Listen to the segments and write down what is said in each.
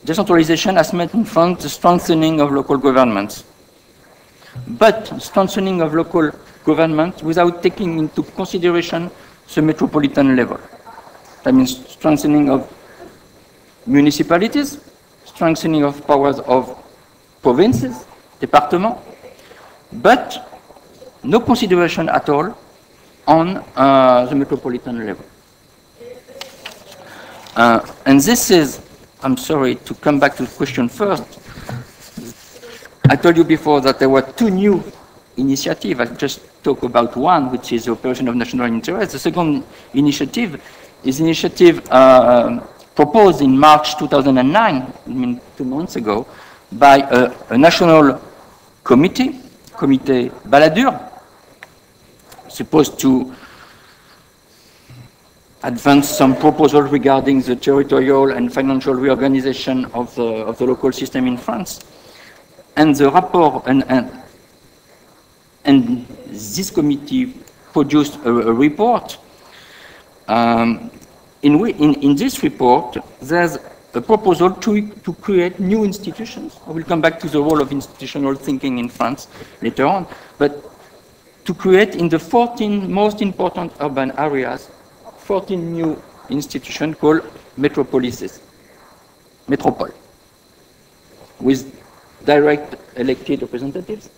decentralization has meant in France the strengthening of local governments. But strengthening of local government without taking into consideration the metropolitan level. That means strengthening of municipalities, strengthening of powers of provinces, départements, but no consideration at all on the metropolitan level. And this is, I'm sorry to come back to the question first. I told you before that there were two new initiatives. I just talked about one, which is the operation of national interest. The second initiative is an initiative proposed in March 2009, I mean 2 months ago, by a national committee, Comité Balladur, supposed to advance some proposals regarding the territorial and financial reorganization of the local system in France. And the rapport, and this committee produced a report. In this report, there's a proposal to create new institutions. I will come back to the role of institutional thinking in France later on, but to create in the 14 most important urban areas, 14 new institutions called metropolises, métropole, with direct elected representatives,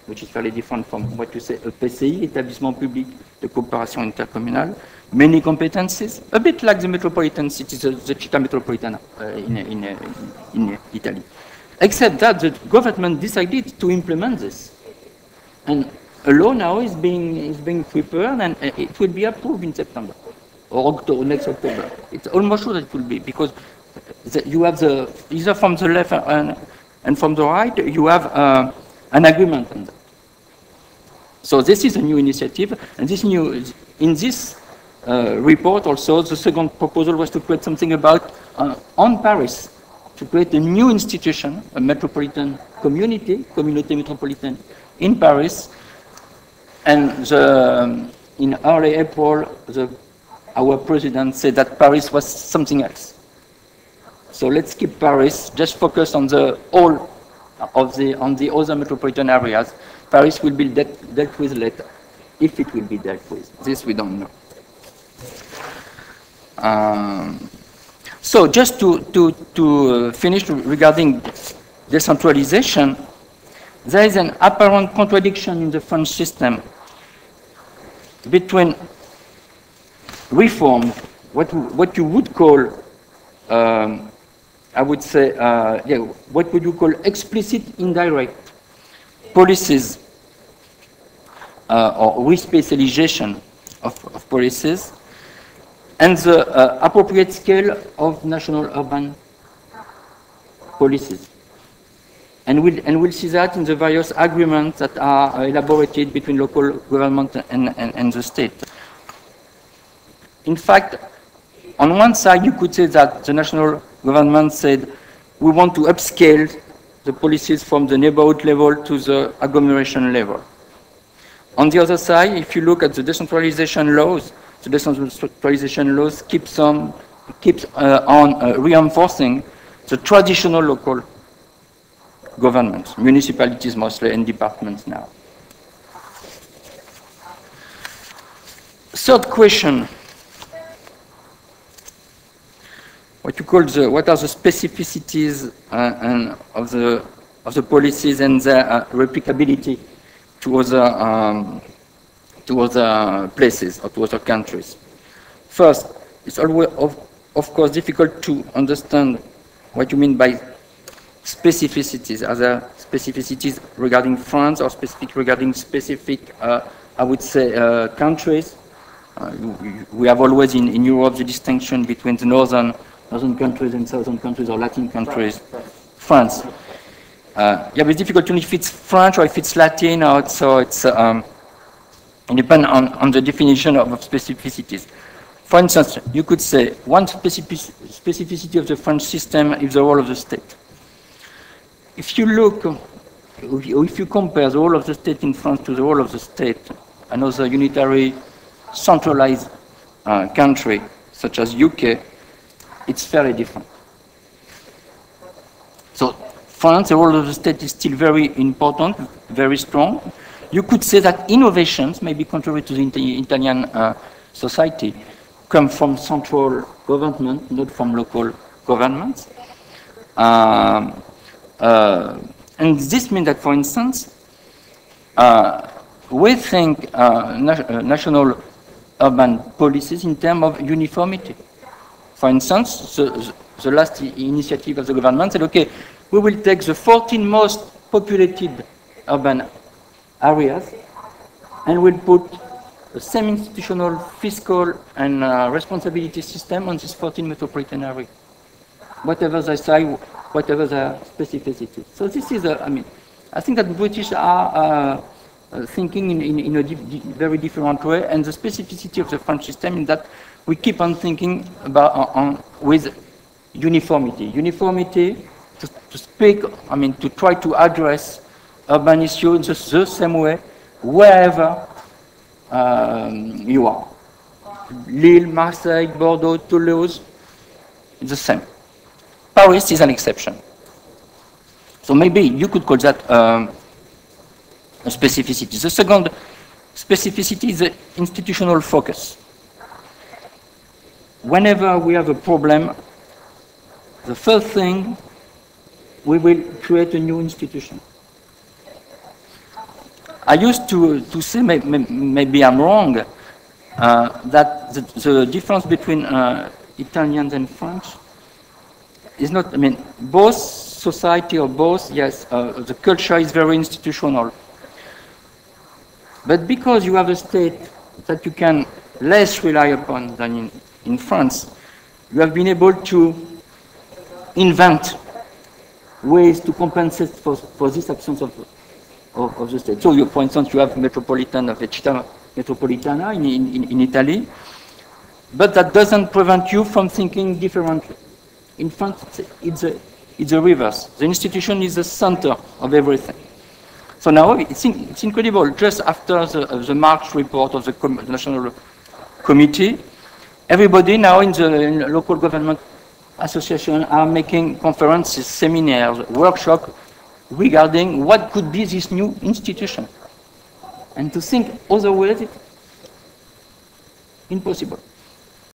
which is fairly different from what you say, a PCI, établissement public de coopération intercommunale, many competencies, a bit like the metropolitan cities, the Città metropolitana in Italy. Except that the government decided to implement this. And a law now is being prepared, and it will be approved in September or October, next October. It's almost sure that it will be, because you have either from the left and from the right, you have an agreement on that. So this is a new initiative, and in this report also, the second proposal was to create something about, on Paris, to create a new institution, a metropolitan community, communauté métropolitaine in Paris, and in early April, our president said that Paris was something else. So let's keep Paris, just focus on the whole of on the other metropolitan areas. Paris will be dealt with later, if it will be dealt with. This we don't know. So just to finish regarding decentralization, there is an apparent contradiction in the French system between reform, what you would call I would say, what would you call explicit indirect policies or respecialization of policies, and the appropriate scale of national urban policies. And we'll see that in the various agreements that are elaborated between local government and the state. In fact, on one side, you could say that the national government said, we want to upscale the policies from the neighborhood level to the agglomeration level. On the other side, if you look at the decentralization laws, the decentralization laws keeps on reinforcing the traditional local governments, municipalities mostly, and departments now. Third question. What are the specificities of the policies and their replicability to other places or to other countries? First, it's always, of course, difficult to understand what you mean by specificities. Are there specificities regarding France or specific regarding specific, I would say, countries? We have always in Europe the distinction between the northern countries and southern countries or Latin countries. France. Yeah, but it's difficult to know if it's French or if it's Latin, or so it depends on the definition of specificities. For instance, you could say one specificity of the French system is the role of the state. If you look, if you compare the role of the state in France to the role of the state, another unitary, centralized country such as UK, it's fairly different. France, the role of the state is still very important, very strong. You could say that innovations, maybe contrary to the Italian society, come from central government, not from local governments. And this means that, for instance, we think national urban policies in terms of uniformity. For instance, the last initiative of the government said, okay, we will take the 14 most populated urban areas and we'll put the same institutional, fiscal, and responsibility system on these 14 metropolitan areas, whatever they say, whatever their specificity. So this is, I think that British are thinking in a very different way, and the specificity of the French system is that we keep on thinking about with uniformity. Uniformity to speak, to try to address urban issues in the same way wherever you are. Lille, Marseille, Bordeaux, Toulouse, it's the same. Paris is an exception. So maybe you could call that a specificity. The second specificity is the institutional focus. Whenever we have a problem, the first thing, we will create a new institution. I used to say, maybe I'm wrong, that the difference between Italians and French is not, both society or both, yes, the culture is very institutional. But because you have a state that you can less rely upon than in France, you have been able to invent ways to compensate for this absence of the state. So, for instance, you have Metropolitan of Città Metropolitana in Italy, but that doesn't prevent you from thinking differently. In France, it's the reverse. The institution is the center of everything. So now it's incredible. Just after the March report of the National Committee, everybody now in the local government association are making conferences, seminars, workshops regarding what could be this new institution. And to think otherwise, it's impossible.